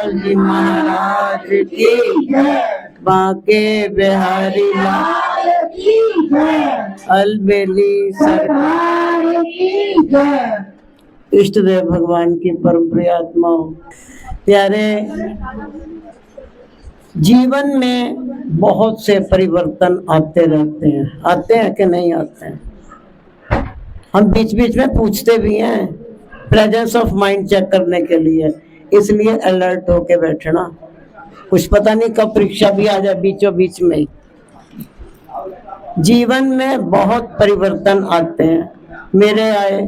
लाल जी महाराज की जय, बांके बिहारी लाल की जय, अलबेली सरकार की जय। इष्ट देव भगवान की परम प्रिय आत्माओं, प्यारे, जीवन में बहुत से परिवर्तन आते रहते हैं। आते हैं कि नहीं आते हैं? हम बीच बीच में पूछते भी हैं, प्रेजेंस ऑफ माइंड चेक करने के लिए, इसलिए अलर्ट होके बैठना। कुछ पता नहीं कब परीक्षा भी आ जाए बीचों बीच में ही। जीवन में बहुत परिवर्तन आते हैं, मेरे आए,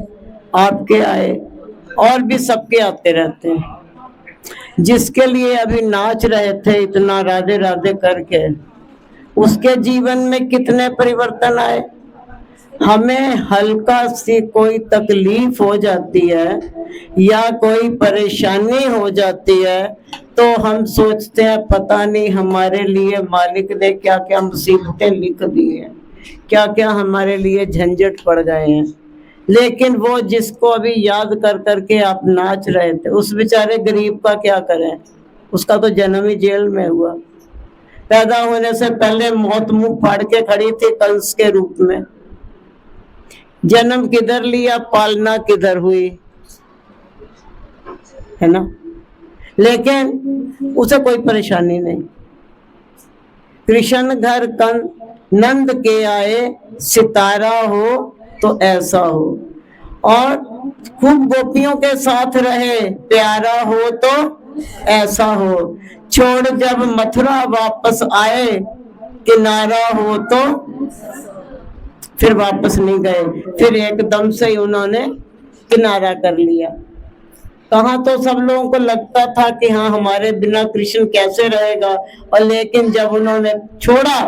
आपके आए, और भी सबके आते रहते हैं। जिसके लिए अभी नाच रहे थे इतना राधे राधे करके, उसके जीवन में कितने परिवर्तन आए। हमें हल्का सी कोई तकलीफ हो जाती है या कोई परेशानी हो जाती है तो हम सोचते हैं पता नहीं हमारे लिए मालिक ने क्या क्या मुसीबतें लिख दी हैं, क्या क्या हमारे लिए झंझट पड़ गए हैं। लेकिन वो जिसको अभी याद कर करके आप नाच रहे थे, उस बेचारे गरीब का क्या करें? उसका तो जन्म ही जेल में हुआ। पैदा होने से पहले मौत मुंह फाड़ के खड़ी थी कंस के रूप में। जन्म किधर लिया, पालना किधर हुई, है ना? लेकिन उसे कोई परेशानी नहीं। कृष्ण घर नंद के आए, सितारा हो तो ऐसा हो, और खूब गोपियों के साथ रहे, प्यारा हो तो ऐसा हो। छोड़ जब मथुरा वापस आए, किनारा हो तो फिर वापस नहीं गए, फिर एकदम से ही उन्होंने किनारा कर लिया। कहाँ तो सब लोगों को लगता था कि हाँ हमारे बिना कृष्ण कैसे रहेगा, और लेकिन जब उन्होंने छोड़ा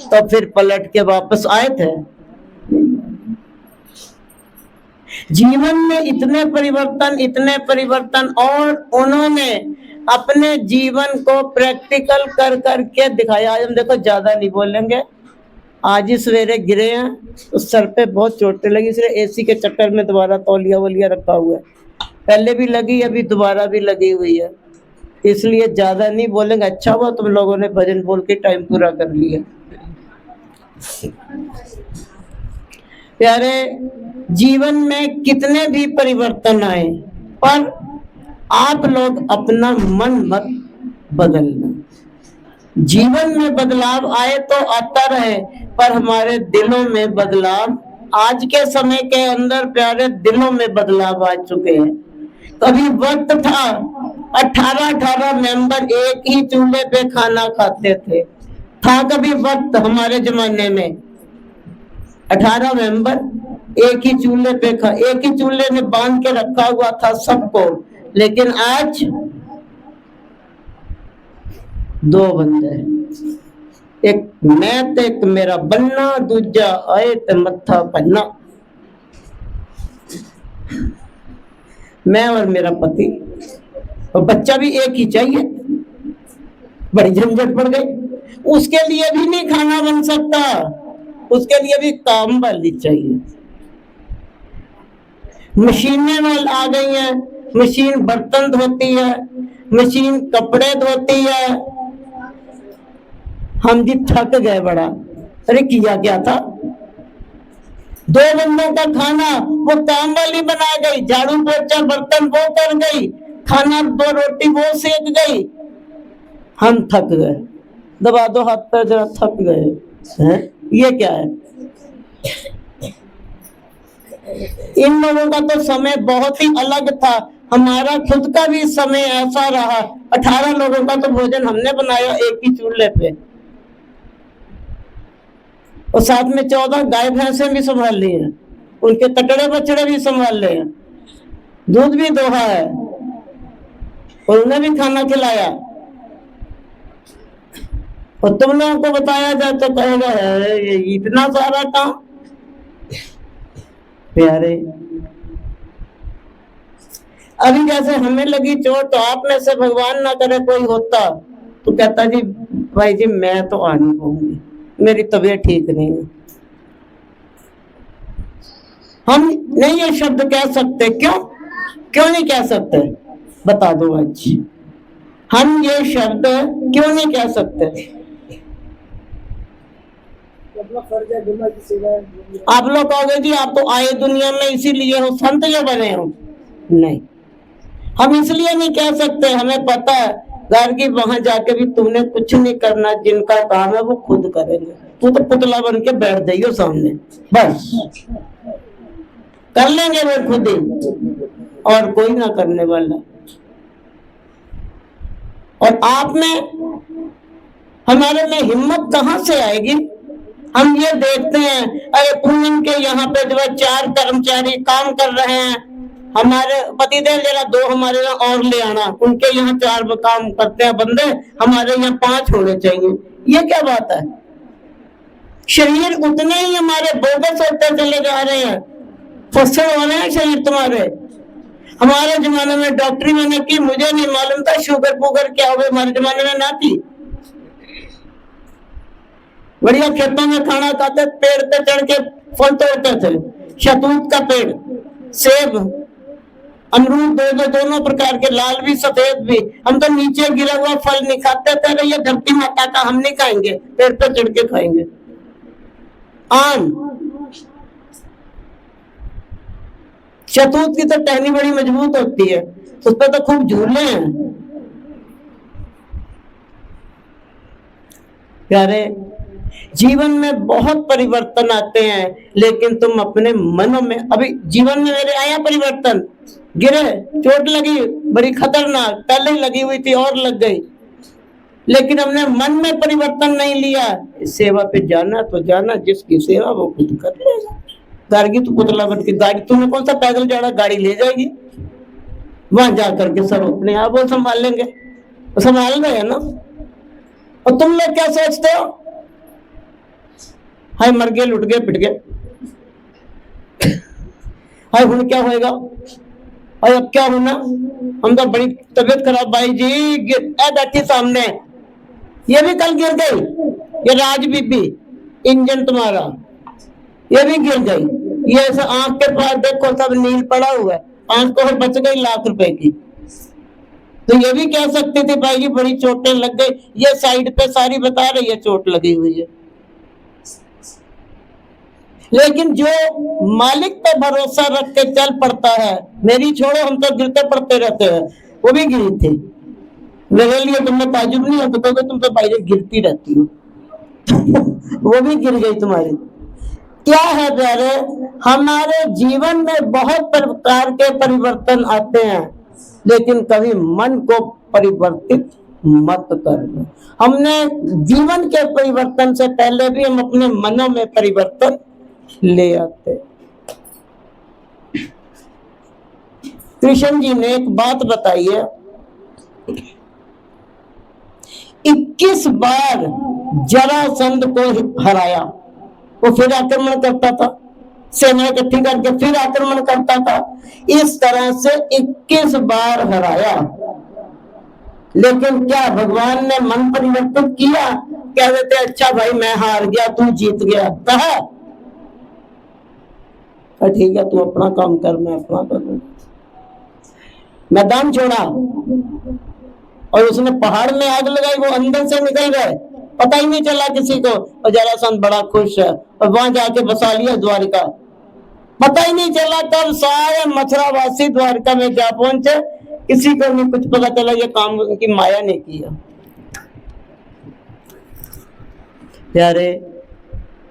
तो फिर पलट के वापस आए थे। जीवन में इतने परिवर्तन, और उन्होंने अपने जीवन को प्रैक्टिकल कर करके दिखाया। आज हम देखो ज्यादा नहीं बोलेंगे, आज ही सवेरे गिरे हैं तो सर पे बहुत चोटें लगी, इसलिए एसी के चक्कर में दोबारा तौलिया वोलिया रखा हुआ है। पहले भी लगी, अभी दोबारा भी लगी हुई है, इसलिए ज्यादा नहीं बोलेंगे। अच्छा हुआ तुम लोगों ने भजन बोल के टाइम पूरा कर लिया। प्यारे, जीवन में कितने भी परिवर्तन आए, पर आप लोग अपना मन मत बदलना। जीवन में बदलाव आए तो आता रहे, पर हमारे दिलों में बदलाव, आज के समय के अंदर प्यारे दिलों में बदलाव आ चुके हैं। कभी वक्त था 18 मेंबर एक ही चूल्हे पे खाना खाते थे, था कभी वक्त हमारे जमाने में 18 मेंबर एक ही चूल्हे पे एक ही चूल्हे में बांध के रखा हुआ था सबको। लेकिन आज 2 बंदे, एक मैं ते एक मेरा बन्ना, दूजा आए ते मत्था पन्ना। मैं और मेरा पति, और बच्चा भी एक ही चाहिए। बड़ी झंझट पड़ गई। उसके लिए भी नहीं खाना बन सकता, उसके लिए भी काम वाली चाहिए। मशीनें आ गई हैं, मशीन बर्तन धोती है, मशीन कपड़े धोती है। हम भी थक गए बड़ा। अरे किया क्या था? 2 बंदों का खाना वो काम वाली बना गई, झाड़ू पोछा बर्तन वो कर गई, खाना 2 रोटी वो सेक गई। हम थक गए। दबा दो हाथ पर जरा, थक गए हैं। ये क्या है? इन लोगों का तो समय बहुत ही अलग था, हमारा खुद का भी समय ऐसा रहा। 18 लोगों का तो भोजन हमने बनाया एक ही चूल्हे पे, और साथ में 14 गाय भैंसे भी संभाल ली हैं, उनके कटड़े बछड़े भी संभाल ले हैं, दूध भी दोहा है, और उन्हें भी खाना खिलाया। और तुम लोगों को बताया जाए तो कहेगा है इतना सारा काम। प्यारे, अभी जैसे हमें लगी चोट, तो आप में से भगवान ना करे कोई होता तो कहता जी भाई जी मैं तो आ नहीं पाऊंगी, मेरी तबीयत ठीक नहीं है। हम नहीं ये शब्द कह सकते। क्यों नहीं कह सकते? बता दो। आज हम ये शब्द क्यों नहीं कह सकते? आप लोग कहोगे जी आप तो आए दुनिया में इसीलिए हो, संत जो बने हो। नहीं, हम इसलिए नहीं कह सकते, हमें पता है गार्गी वहां जाके भी तुमने कुछ नहीं करना, जिनका काम है वो खुद करेंगे। तू तो पुतला बन के बैठ जाइयो सामने, बस कर लेंगे वो खुद ही, और कोई ना करने वाला। और आप में, हमारे में हिम्मत कहाँ से आएगी? हम ये देखते हैं अरे पूनम के यहाँ पे जो है 4 कर्मचारी काम कर रहे हैं, हमारे पतिदेव जरा 2 हमारे यहाँ और ले आना, उनके यहाँ 4 काम करते हैं बंदे, हमारे यहाँ 5 होने चाहिए। ये क्या बात है? शरीर उतने ही हमारे बोगस होते चले जा रहे हैं, फंसे हो रहे हैं शरीर तुम्हारे। हमारे जमाने में डॉक्टरी मैंने की, मुझे नहीं मालूम था शुगर पुगर क्या हुए, हमारे जमाने में ना थी। बढ़िया खेतों में खाना खाते, पेड़ पे चढ़ के फल तोड़ते थे, शहतूत का पेड़, सेब, अमरूद, दोनों प्रकार के, लाल भी सफेद भी। हम तो नीचे गिरा हुआ फल नहीं खाते थे, ये धरती माता का हम नहीं खाएंगे, पेड़ पे चढ़ के खाएंगे। आम, शहतूत की तो टहनी बड़ी मजबूत होती है, उस पर तो खूब झूले हैं। प्यारे, जीवन में बहुत परिवर्तन आते हैं, लेकिन तुम अपने मनों में, अभी जीवन में मेरे आया परिवर्तन, गिरे, चोट लगी बड़ी खतरनाक, पहले ही लगी हुई थी और लग गई, लेकिन हमने मन में परिवर्तन नहीं लिया। सेवा पे जाना तो जाना, जिसकी सेवा वो खुद कर लेगा। गार्गी तो पुतला बन के, गाड़ी तुम्हें कौन सा पैदल जाना, गाड़ी ले जाएगी, वहां जाकर के सब अपने आप वो संभाल लेंगे, वो संभाल रहे हैं ना। और तुम लोग क्या सोचते हो, हाय मर गए, लुट गए, पिट गए, हाय हुन क्या होएगा, हाय अब क्या होना, हम तो बड़ी तबीयत खराब, भाई जी बैठी सामने, ये भी कल गिर गई, ये राज बीबी इंजन तुम्हारा, ये भी गिर गई, ये ऐसा आंख के पास देखो सब नील पड़ा हुआ है, आंख को बच गई लाख रुपए की। तो ये भी कह सकती थी भाई जी बड़ी चोटें लग गई, ये साइड पे सारी बता रही है चोट लगी हुई है। लेकिन जो मालिक पे भरोसा रख के चल पड़ता है, मेरी छोड़ो, हम तो गिरते पड़ते रहते हैं, वो भी गिरी थी, मेरे लिए तुमने ताजुब नहीं होता, क्योंकि तुम तो भाई गिरती रहती हो वो भी गिर गई तुम्हारी। क्या है प्यारे, हमारे जीवन में बहुत प्रकार के परिवर्तन आते हैं, लेकिन कभी मन को परिवर्तित मत करना। हमने जीवन के परिवर्तन से पहले भी हम अपने मनों में परिवर्तन ले आते। कृष्ण जी ने एक बात बताई है, 21 बार जरासंध को हराया, वो फिर आक्रमण करता था, सेना इकट्ठी करके फिर आक्रमण करता था, इस तरह से 21 बार हराया। लेकिन क्या भगवान ने मन परिवर्तन किया? कह देते अच्छा भाई मैं हार गया, तू जीत गया, कहा ठीक है तू अपना काम कर, मैं अपना करूं। मैदान छोड़ा और उसने पहाड़ में आग लगाई, वो अंदर से निकल गए, पता ही नहीं चला किसी को। और जरासंध बड़ा खुश है और वहां जाके बसा लिया द्वारिका, पता ही नहीं चला कब सारे मथुरावासी द्वारिका में जा पहुंचे, किसी को नहीं कुछ पता चला, ये काम उनकी माया ने किया। प्यारे,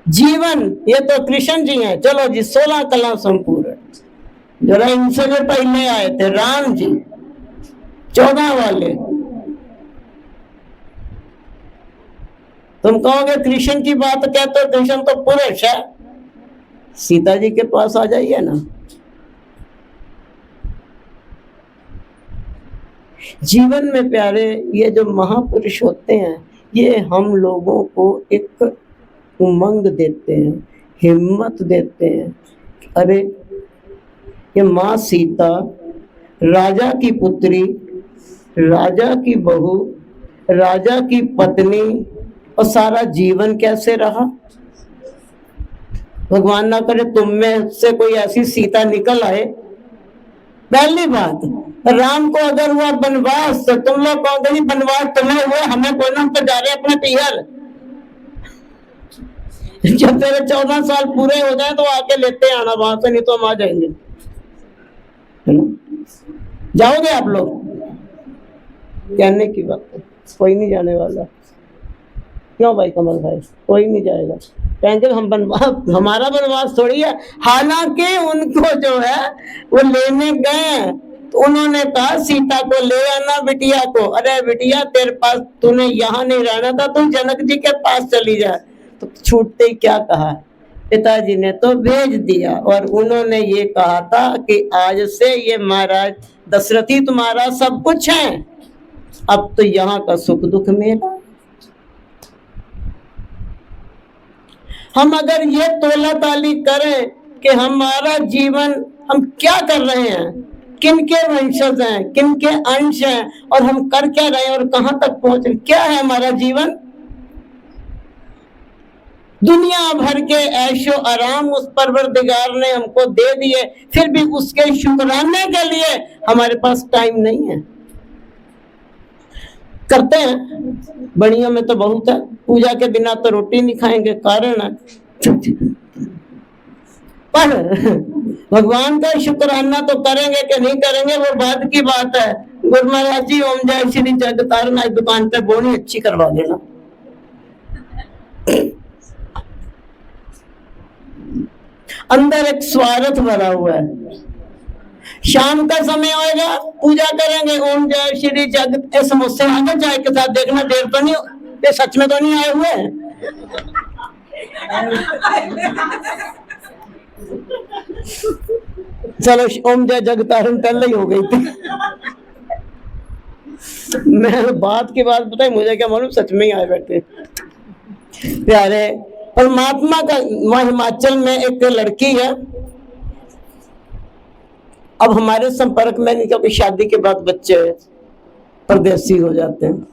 जीवन ये तो कृष्ण जी हैं, चलो जी 16 कला संपूर्ण, जरा इनसे जो पहले आए थे राम जी 14 वाले। तुम कहोगे कृष्ण की बात कहते हो, कृष्ण तो पुरुष है, सीता जी के पास आ जाइए ना। जीवन में प्यारे ये जो महापुरुष होते हैं, ये हम लोगों को एक उमंग देते हैं, हिम्मत देते हैं। अरे ये माँ सीता, राजा की पुत्री, राजा की बहू, राजा की पत्नी, और सारा जीवन कैसे रहा। भगवान ना करे तुम में से कोई ऐसी सीता निकल आए पहली बात, राम को अगर हुआ वनवास तो तुम लोग कहोगे नहीं वनवास तुम्हें हुआ, हमें कोई ना, हम तो जा रहे अपने पियर। जब तेरे 14 साल पूरे हो जाए तो आके लेते आना वहां से, नहीं तो हम आ जाएंगे, है ना? जाओगे आप लोग? कहने की बात है, कोई नहीं जाने वाला। क्यों भाई कमल भाई? कोई नहीं जाएगा, कहेंगे हम बनवास, हमारा बनवास थोड़ी है। हालांकि उनको जो है वो लेने गए तो उन्होंने कहा सीता को ले आना बिटिया को। अरे बिटिया तेरे पास, तूने यहाँ नहीं रहना था, तू जनक जी के पास चली जा। तो छूटते ही क्या कहा, पिताजी ने तो भेज दिया और उन्होंने ये कहा था कि आज से ये महाराज दशरथ ही तुम्हारा सब कुछ है, अब तो यहाँ का सुख दुख मेरा। हम अगर ये तोला ताली करें कि हमारा जीवन हम क्या कर रहे हैं, किन के वंशज हैं, किन के अंश हैं, और हम कर क्या रहे हैं और कहां तक पहुंचे, क्या है हमारा जीवन? दुनिया भर के ऐशो आराम उस परवरदिगार ने हमको दे दिए, फिर भी उसके शुक्राने के लिए हमारे पास टाइम नहीं है। करते हैं बढ़िया में तो बहुत है, पूजा के बिना तो रोटी नहीं खाएंगे, कारण है। पर भगवान का शुक्राना तो करेंगे कि नहीं करेंगे वो बाद की बात है। गुरु महाराज जी ओम जय श्री जगतारण आज दुकान पे बोनी अच्छी करवा देना। अंदर एक स्वार्थ भरा हुआ है। शाम का समय होएगा, पूजा करेंगे, ओम जय श्री जगत, समोसे आगे चाय के साथ, देखना देर तो नहीं, ये सच में तो नहीं आए हुए। चलो ओम जय जगतारण पहले ही हो गई थी। मैं बात की बात बताई, मुझे क्या मालूम सच में ही आए बैठे प्यारे। परमात्मा का वहां हिमाचल में एक लड़की है, अब हमारे संपर्क में नहीं क्योंकि शादी के बाद बच्चे परदेसी हो जाते हैं।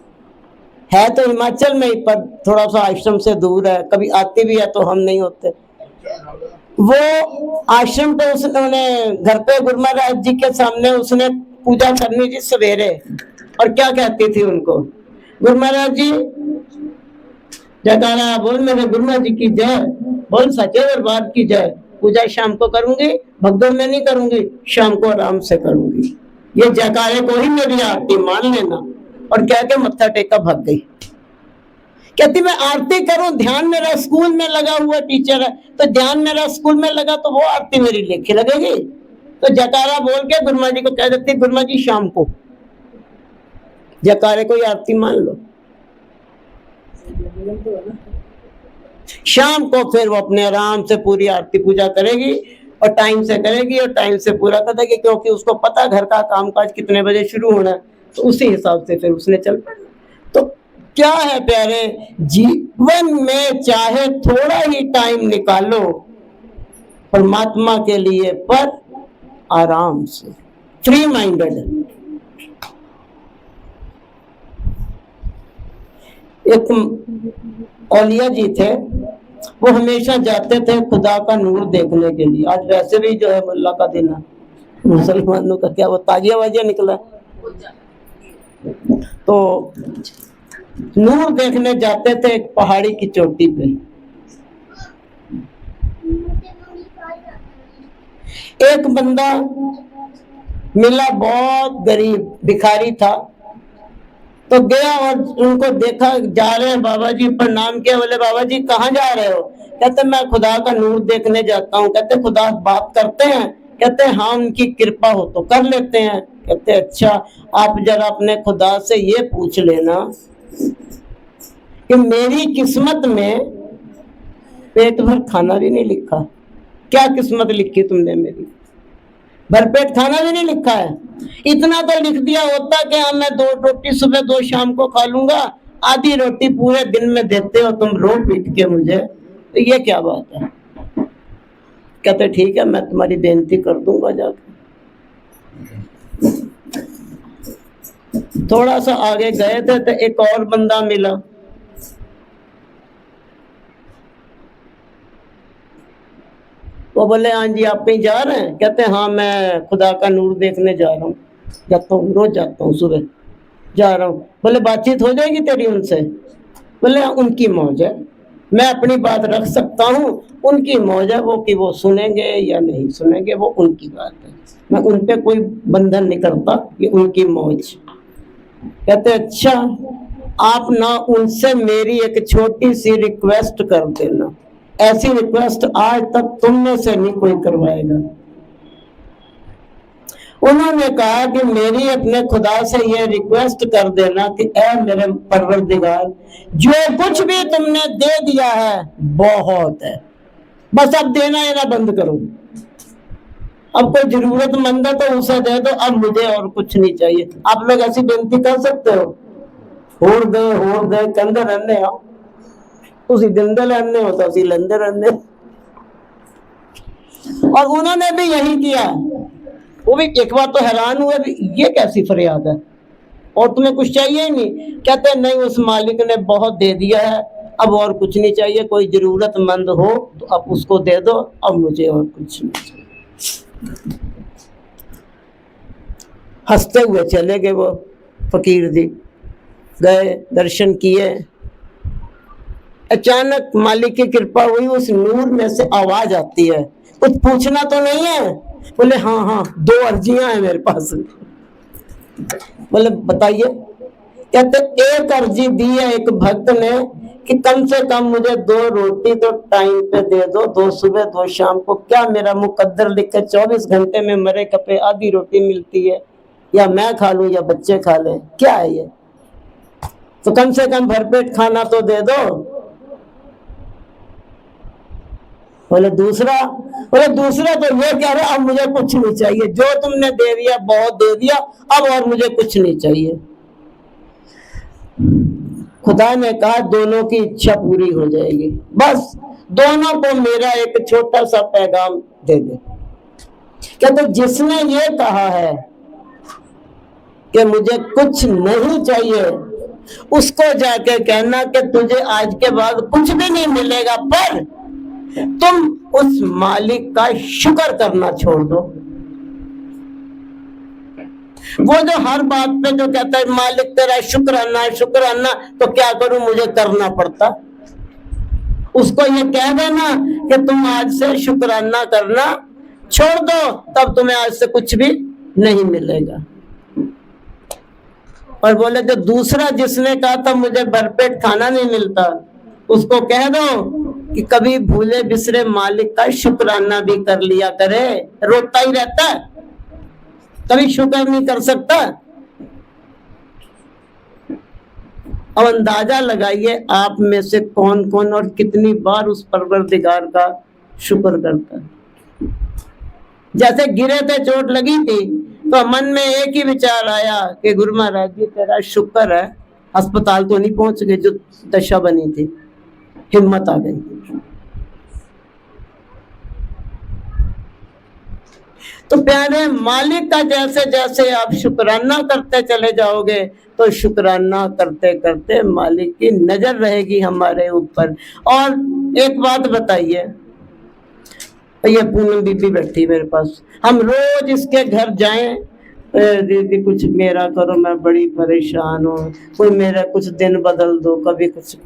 है तो हिमाचल में ही पर थोड़ा सा आश्रम से दूर है, कभी आती भी है तो हम नहीं होते। वो आश्रम पे उसने घर पे गुरु महाराज जी के सामने उसने पूजा करनी थी सवेरे, और क्या कहती थी उनको, गुरु महाराज जी जयकारा बोल, मेरे गुरु महाराज जी की जय बोल, सच्चे दरबार की जय। पूजा शाम को करूंगी, भगदड़ में नहीं करूंगी, शाम को आराम से करूंगी, ये जयकारे को ही मेरी आरती मान लेना। और कह के मत्था टेका भाग गई। कहती मैं आरती करूं, ध्यान मेरा स्कूल में लगा हुआ टीचर है, तो ध्यान मेरा स्कूल में लगा तो वो आरती मेरी लेखी लगेगी। तो जयकारा बोल के गुरु महाराज जी को कह देती, गुरु महाराज जी शाम को जयकारे को ही आरती मान लो। शाम को फिर वो अपने आराम से पूरी आरती पूजा करेगी और टाइम से करेगी और टाइम से पूरा कर देगी, क्योंकि उसको पता घर का कामकाज कितने बजे शुरू होना है, तो उसी हिसाब से फिर उसने चल पड़ना। तो क्या है प्यारे, जीवन में चाहे थोड़ा ही टाइम निकालो परमात्मा के लिए, पर आराम से, फ्री माइंडेड। एक औलिया जी थे, वो हमेशा जाते थे खुदा का नूर देखने के लिए। आज वैसे भी जो है अल्लाह का दिन है, मुसलमानों का क्या वो ताजिया वाजिया निकला, तो नूर देखने जाते थे एक पहाड़ी की चोटी पे। एक बंदा मिला, बहुत गरीब भिखारी था, तो गया और उनको देखा, जा रहे हैं बाबा जी, प्रणाम किया, बोले बाबा जी कहाँ जा रहे हो? कहते मैं खुदा का नूर देखने जाता हूँ। कहते खुदा बात करते हैं? कहते हाँ, उनकी कृपा हो तो कर लेते हैं। कहते अच्छा, आप जरा अपने खुदा से ये पूछ लेना कि मेरी किस्मत में पेट भर खाना भी नहीं लिखा। क्या किस्मत लिखी तुमने मेरी? भरपेट खाना भी नहीं लिखा है। इतना तो लिख दिया होता कि हाँ मैं 2 रोटी सुबह 2 शाम को खा लूंगा, आधी रोटी पूरे दिन में देते हो तुम रो पीट के मुझे, तो ये क्या बात है? कहते ठीक है, मैं तुम्हारी बेनती कर दूंगा जाकर। थोड़ा सा आगे गए थे तो एक और बंदा मिला, वो बोले हाँ जी आप कहीं जा रहे हैं? कहते हैं हाँ मैं खुदा का नूर देखने जा रहा हूँ, जाता हूँ, रोज जाता हूँ, सुबह जा रहा हूँ। बोले बातचीत हो जाएगी तेरी उनसे? बोले उनकी मौज है, मैं अपनी बात रख सकता हूँ, उनकी मौज है वो कि वो सुनेंगे या नहीं सुनेंगे, वो उनकी बात है, मैं उन पे कोई बंधन नहीं करता, ये उनकी मौज। कहते अच्छा आप ना उनसे मेरी एक छोटी सी रिक्वेस्ट कर देना, ऐसी रिक्वेस्ट आज तक तुम में से नहीं कोई करवाएगा। उन्होंने कहा कि मेरी अपने खुदा से ये रिक्वेस्ट कर देना कि ऐ मेरे परवरदिगार, जो कुछ भी तुमने दे दिया है बहुत है, बस अब देना ये ना बंद करो। अब कोई जरूरतमंद है तो उसे दे दो, अब मुझे और कुछ नहीं चाहिए। आप लोग ऐसी विनती कर सकते हो? होर दे कहते रहने हो, तुसी दिंदे रहने हो तो असी लेंदे रहने। और उन्होंने भी यही किया। वो भी एक बार तो हैरान हुए, ये कैसी फरियाद है, और तुम्हें कुछ चाहिए ही नहीं? कहते नहीं, उस मालिक ने बहुत दे दिया है, अब और कुछ नहीं चाहिए, कोई जरूरतमंद हो तो अब उसको दे दो, अब मुझे और कुछ नहीं चाहिए। हंसते हुए चले गए वो फकीर जी, गए दर्शन किए। अचानक मालिक की कृपा हुई, उस नूर में से आवाज आती है, कुछ पूछना तो नहीं है? बोले हाँ हाँ 2 अर्जियां हैं मेरे पास। बोले बताइए। कहते एक अर्जी दी है एक भक्त ने कि कम से कम मुझे 2 रोटी तो टाइम पे दे दो, 2 सुबह 2 शाम को। क्या मेरा मुकद्दर लिख के 24 घंटे में मरे कपे आधी रोटी मिलती है, या मैं खा लूं या बच्चे खा ले, क्या है ये? तो कम से कम भरपेट खाना तो दे दो। बोले दूसरा तो ये कह रहे अब मुझे कुछ नहीं चाहिए, जो तुमने दे दिया बहुत दे दिया, अब और मुझे कुछ नहीं चाहिए। खुदा ने कहा दोनों की इच्छा पूरी हो जाएगी, बस दोनों को मेरा एक छोटा सा पैगाम दे दे। कहते जिसने ये कहा है कि मुझे कुछ नहीं चाहिए, उसको जाके कहना कि तुझे आज के बाद कुछ भी नहीं मिलेगा, पर तुम उस मालिक का शुक्र करना छोड़ दो। वो जो हर बात पे जो कहता है मालिक तेरा शुक्राना, तो क्या करूं, मुझे करना पड़ता। उसको ये कह देना कि तुम आज से शुक्राना करना छोड़ दो, तब तुम्हें आज से कुछ भी नहीं मिलेगा। और बोले जो दूसरा जिसने कहा था मुझे भरपेट खाना नहीं मिलता, उसको कह दो कि कभी भूले बिसरे मालिक का शुक्राना भी कर लिया करे। रोता ही रहता है, कभी शुक्र नहीं कर सकता। अब अंदाजा लगाइए आप में से कौन कौन और कितनी बार उस परवरदिगार का शुक्र करता है। जैसे गिरे थे, चोट लगी थी, तो मन में एक ही विचार आया कि गुरु महाराज जी तेरा शुक्र है, अस्पताल तो नहीं पहुंच गए जो दशा बनी थी, हिम्मत आ गई। तो प्यारे मालिक का जैसे जैसे आप शुक्राना करते चले जाओगे, तो शुक्राना करते करते मालिक की नजर रहेगी हमारे ऊपर। और एक बात बताइए, ये पूनम बीबी बैठी मेरे पास, हम रोज इसके घर जाएं, दीदी कुछ मेरा करो, मैं बड़ी परेशान हूँ, कोई मेरा कुछ दिन बदल दो, कभी कुछ,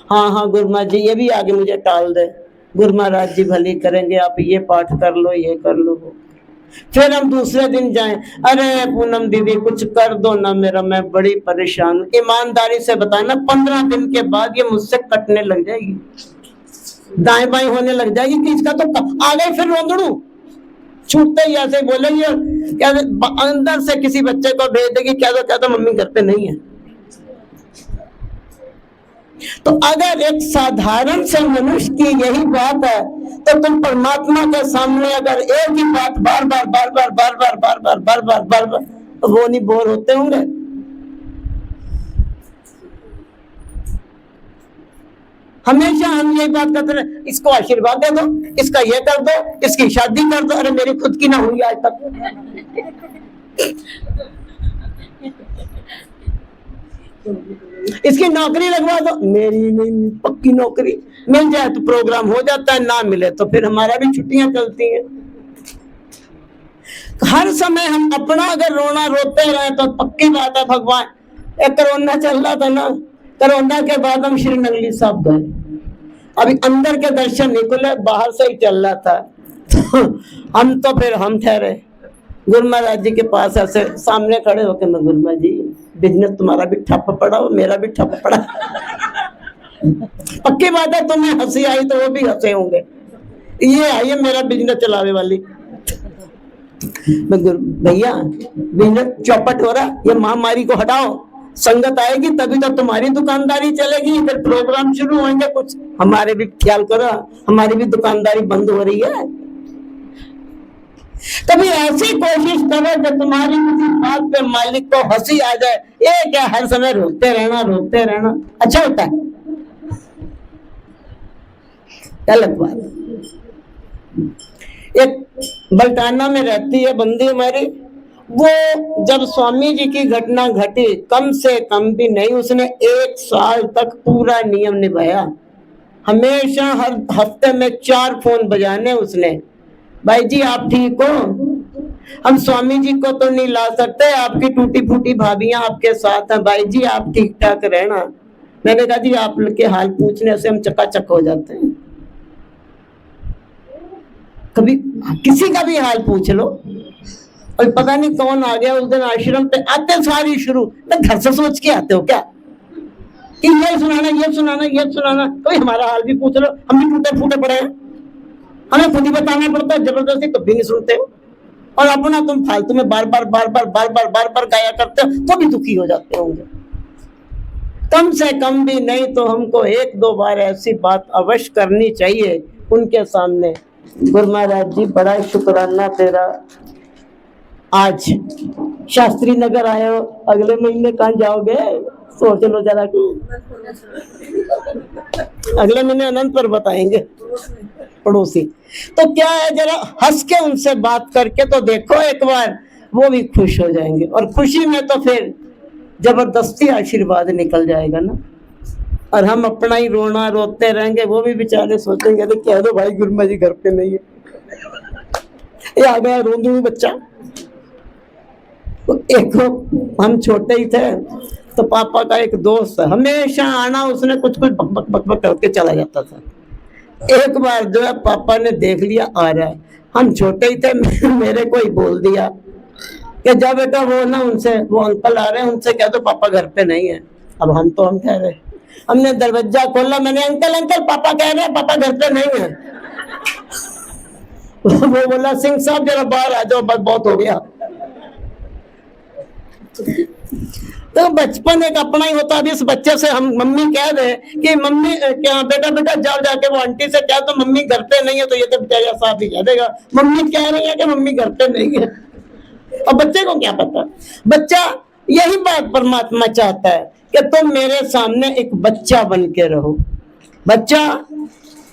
हाँ गुरु महाराज जी ये भी आगे मुझे टाल दे, गुरु महाराज जी भली करेंगे, आप ये पाठ कर लो, ये कर लो। फिर हम दूसरे दिन जाएं, अरे पूनम दीदी कुछ कर दो ना मेरा, मैं बड़ी परेशान हूँ। ईमानदारी से बताना 15 दिन के बाद ये मुझसे कटने लग जाएगी, दाएं बाएं होने लग जाएगी कि इसका तो आ गई फिर रोंदड़ू। छूटते ही ऐसे बोलेंगे, क्या अंदर से किसी बच्चे को भेज देगी, क्या तो मम्मी घर पे नहीं है। तो अगर एक साधारण से मनुष्य की यही बात है, तो तुम परमात्मा के सामने अगर एक ही बात बार बार तो वो नहीं बोर होते होंगे? हमेशा हम यही बात करते रहे, इसको आशीर्वाद दे दो, इसका ये कर दो, इसकी शादी कर दो। अरे मेरी खुद की ना हुई आज तक। इसकी नौकरी लगवा दो, मेरी नहीं, पक्की नौकरी मिल जाए तो प्रोग्राम हो जाता है, ना मिले तो फिर हमारा भी छुट्टियां चलती हैं। हर समय हम अपना अगर रोना रोते रहे तो पक्की बात है भगवान, एक कोरोना चल रहा था ना, कोरोना के बाद हम श्री नंगली साहब गए, अभी अंदर के दर्शन नहीं खुले, बाहर से ही चल रहा था। हम तो फिर हम ठहरे गुरु महाराज जी के पास, ऐसे सामने खड़े होकर, मैं गुरु महाराज जी बिजनेस तुम्हारा भी ठप पड़ा और मेरा भी ठप पड़ा। पक्की बात है, तुम्हें हंसी आई तो वो भी हंसे होंगे, ये आई है मेरा बिजनेस चलावे वाली। मैं गुरु भैया बिजनेस चौपट हो रहा, ये महामारी को हटाओ, संगत आएगी तभी तो तुम्हारी दुकानदारी चलेगी, फिर प्रोग्राम शुरू होंगे, कुछ हमारे भी ख्याल करो, हमारी भी दुकानदारी बंद हो रही है। कभी ऐसी कोशिश करो कि तुम्हारी किसी बात पे मालिक को हंसी आ जाए, ये क्या हर समय रोते रहना अच्छा होता है? गलत बात। एक बल्टाना में रहती है बंदी हमारी, वो जब स्वामी जी की घटना घटी, कम से कम भी नहीं उसने 1 साल तक पूरा नियम निभाया। हमेशा हर हफ्ते में 4 फोन बजाने उसने, भाई जी आप ठीक हो, हम स्वामी जी को तो नहीं ला सकते, आपकी टूटी फूटी भाभियां आपके साथ हैं, भाई जी आप ठीक ठाक रहना। मैंने कहा जी आपके हाल पूछने से हम चकाचक हो जाते हैं, कभी किसी का भी हाल पूछ लो। और पता नहीं कौन आ गया उस दिन आश्रम पे, आते सारी शुरू, मैं घर से सोच के आते हो क्या कि ये सुनाना, कोई हमारा हाल भी पूछ लो, हम भी टूटे फूटे पड़े हैं, हमें खुद ही बताना पड़ता है, जबरदस्ती कभी नहीं सुनते हो, और अपना तुम फालतू में बार बार गाया करते हो तो भी दुखी हो जाते होंगे। कम से कम भी नहीं तो हमको 1-2 बार ऐसी बात अवश्य करनी चाहिए उनके सामने। गुरु महाराज जी बड़ा शुक्राना तेरा, आज शास्त्री नगर आए हो, अगले महीने कहाँ जाओगे सोच लो जरा, अगले महीने अनंत पर बताएंगे पड़ोसी। तो क्या है, जरा हंस के उनसे बात करके तो देखो एक बार, वो भी खुश हो जाएंगे, और खुशी में तो फिर जबरदस्ती आशीर्वाद निकल जाएगा ना, और हम अपना ही रोना रोते रहेंगे, वो भी बेचारे सोचेंगे तो कह दो भाई गुरु महाराज जी घर पे नहीं है, ये आ गया रोंदू बच्चा। तो एक हम छोटे ही थे तो पापा का एक दोस्त है, हमेशा आना, उसने कुछ बक करके चला जाता था। एक बार जो है पापा ने देख लिया आ रहा है, हम छोटे ही थे, मेरे को ही बोल दिया कि जा बेटा वो ना उनसे, वो अंकल आ रहे हैं उनसे कह दो पापा घर पे नहीं है। अब हम कह रहे, हमने दरवाजा खोला, मैंने अंकल पापा कह रहे हैं पापा घर पे नहीं है। वो बोला सिंह साहब जरा बाहर आ जाओ, बस बहुत हो गया। तो बचपन एक अपना ही होता है। अभी इस बच्चे से हम मम्मी कह रहे कि मम्मी क्या बेटा जाओ जाके वो आंटी से क्या तो मम्मी घर पे नहीं है, तो ये तो बेचारा साफ ही कह देगा मम्मी कह रही है कि मम्मी घर पे नहीं है। और बच्चे को क्या पता, बच्चा यही बात परमात्मा चाहता है कि तुम मेरे सामने एक बच्चा बन के रहो। बच्चा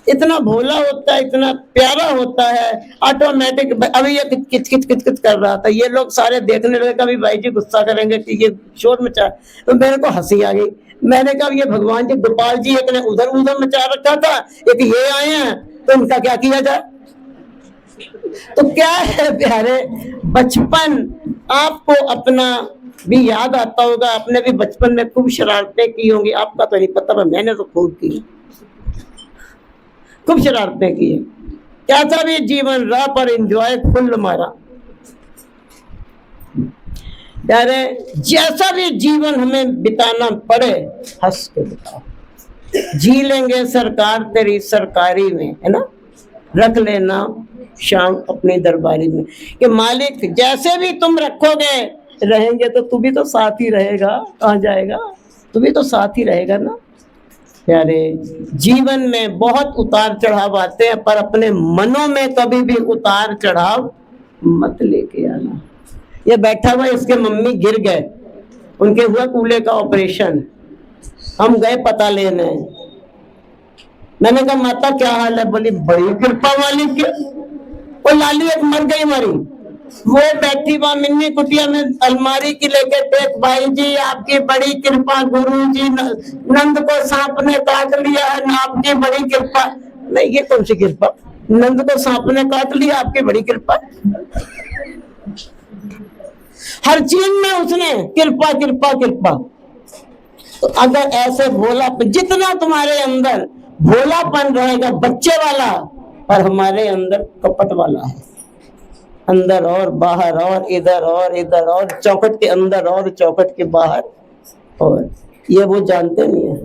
इतना भोला होता है, इतना प्यारा होता है, ऑटोमेटिक। अभी ये किच कर रहा था, ये लोग सारे देखने लगे, कभी भाई जी गुस्सा करेंगे कि ये शोर मचा, तो मेरे को हंसी आ गई। मैंने कहा ये भगवान जी गोपाल जी एक ने उधर मचा रखा था, एक ये आए हैं, तो उनका क्या किया जाए। तो क्या है प्यारे, बचपन आपको अपना भी याद आता होगा, आपने भी बचपन में खूब शरारतें की होंगी, आपका तो नहीं पता, पर मैंने तो खूब की, खूब शरारतें की। क्या था भी जीवन राह पर एंजॉय फुल मारा। यारे जैसा भी जीवन हमें बिताना पड़े हंस के बिताओ, जी लेंगे सरकार तेरी सरकारी में, है ना, रख लेना शाम अपनी दरबारी में, कि मालिक जैसे भी तुम रखोगे रहेंगे तो तू भी तो साथ ही रहेगा, कहाँ जाएगा, तू भी तो साथ ही रहेगा ना। प्यारे जीवन में बहुत उतार चढ़ाव आते हैं, पर अपने मनों में कभी भी उतार चढ़ाव मत लेके आना। ये बैठा हुआ इसके मम्मी गिर गए, उनके हुआ कूल्हे का ऑपरेशन, हम गए पता लेने। मैंने कहा माता क्या हाल है, बोली बड़ी कृपा वाली के, वो लाली एक मर गई हमारी, वो बैठी वहां मिन्नी कुटिया में अलमारी की लेके देख भाई जी आपकी बड़ी कृपा, गुरु जी नंद को सांप ने काट लिया है, आपकी बड़ी कृपा। नहीं, ये कौन सी कृपा? नंद को सांप ने काट लिया, आपकी बड़ी कृपा। हर चीज में उसने कृपा कृपा कृपा। तो अगर ऐसे भोलापन, जितना तुम्हारे अंदर भोलापन रहेगा बच्चे वाला, और हमारे अंदर कपट वाला है, अंदर और बाहर और इधर और चौखट के अंदर और चौखट के बाहर, और ये वो जानते नहीं है।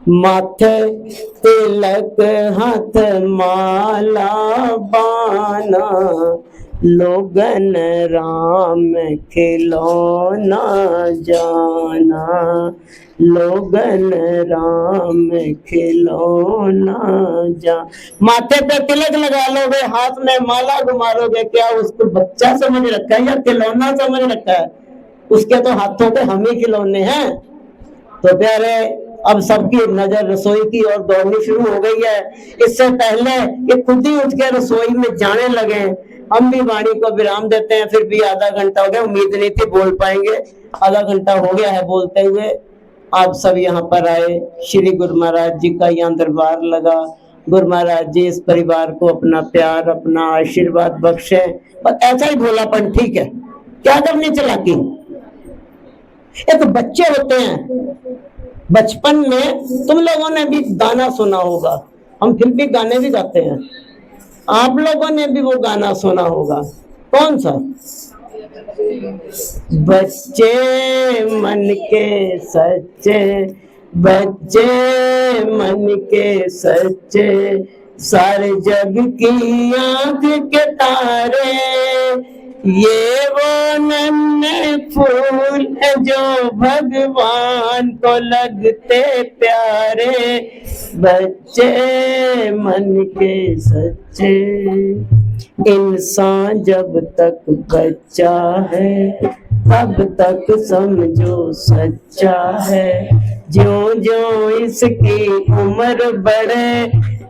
माथे तिलक हाथ माला बाना, लोगन राम खिलौना जाना, लोगन राम खिलौना जा। माथे पे तिलक लगा लोगे, हाथ में माला घुमा लोगे, क्या उसको बच्चा समझ रखा है या खिलौना समझ रखा है? उसके तो हाथों पे हम ही खिलौने हैं। तो प्यारे, अब सबकी नजर रसोई की ओर दौड़नी शुरू हो गई है। इससे पहले ये खुद ही उठ के रसोई में जाने लगे, हम भी वाणी को विराम देते हैं। फिर भी आधा घंटा हो गया, उम्मीद नहीं थी बोल पाएंगे, आधा घंटा हो गया है बोलते हुए। आप सब यहाँ पर आए, श्री गुरु महाराज जी का यहाँ दरबार लगा। गुरु महाराज जी इस परिवार को अपना प्यार, अपना आशीर्वाद बख्शे। पर ऐसा ही भोलापन ठीक है, क्या करनी चालाकी। एक बच्चे होते हैं, बचपन में तुम लोगों ने भी गाना सुना होगा, हम फिर भी गाने भी गाते हैं, आप लोगों ने भी वो गाना सुना होगा। कौन सा? बच्चे मन के सच्चे, बच्चे मन के सच्चे, सारे जग की आंख के तारे, ये वो नन्हे फूल है जो भगवान को लगते प्यारे, बच्चे मन के सच्चे। इंसान जब तक बच्चा है तब तक समझो सच्चा है, ज्यों ज्यों इसकी उम्र बढ़े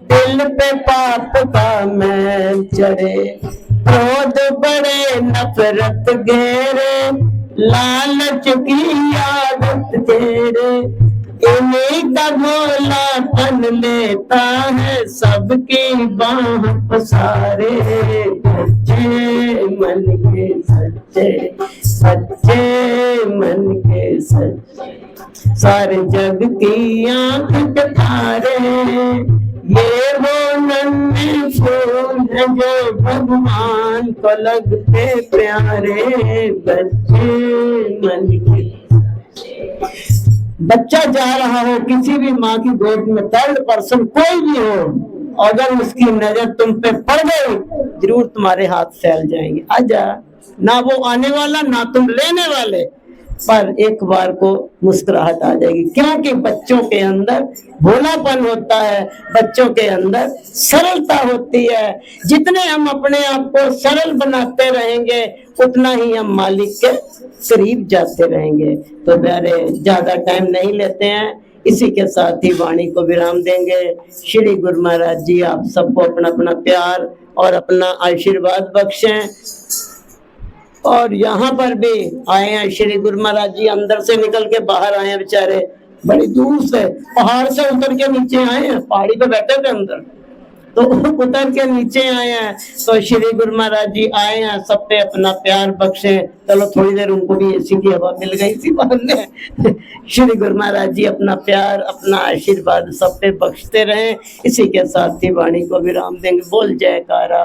दिल पे पाप का मैल चढ़े, क्रोध बड़े नफरत घेरे, लालच की आदत तेरे, इन्हीं का भोलापन लेता है सबकी बाह पसारे, सच्चे मन के सच्चे, सच्चे मन के सच्चे, सारे जग की आंख के तारे, ये वो नन्हे फूल है जो भगवान को लगते प्यारे, बच्चे मन के। बच्चा जा रहा हो किसी भी माँ की गोद में, थर्ड पर्सन कोई भी हो, अगर उसकी नजर तुम पे पड़ गई जरूर तुम्हारे हाथ फैल जाएंगे। आजा, ना वो आने वाला ना तुम लेने वाले, पर एक बार को मुस्कुराहट आ जाएगी, क्योंकि बच्चों के अंदर भोलापन होता है, बच्चों के अंदर सरलता होती है। जितने हम अपने आप को सरल बनाते रहेंगे उतना ही हम मालिक के करीब जाते रहेंगे। तो प्यारे, ज्यादा टाइम नहीं लेते हैं, इसी के साथ ही वाणी को विराम देंगे। श्री गुरु महाराज जी आप सबको अपना अपना प्यार और अपना आशीर्वाद बख्शें। और यहाँ पर भी आए हैं श्री गुरु महाराज जी, अंदर से निकल के बाहर आए हैं, बेचारे बड़ी दूर से पहाड़ से उतर के नीचे आए हैं, पहाड़ी पे बैठे थे अंदर, तो उतर के नीचे आए हैं। तो श्री गुरु महाराज जी आए हैं, सब पे अपना प्यार बख्शे। चलो थोड़ी देर उनको भी एसी की हवा मिल गई थी बहाने। श्री गुरु महाराज जी अपना प्यार, अपना आशीर्वाद सब पे बख्शते रहें। इसी के साथ ही वाणी को विराम देंगे। बोल जयकारा।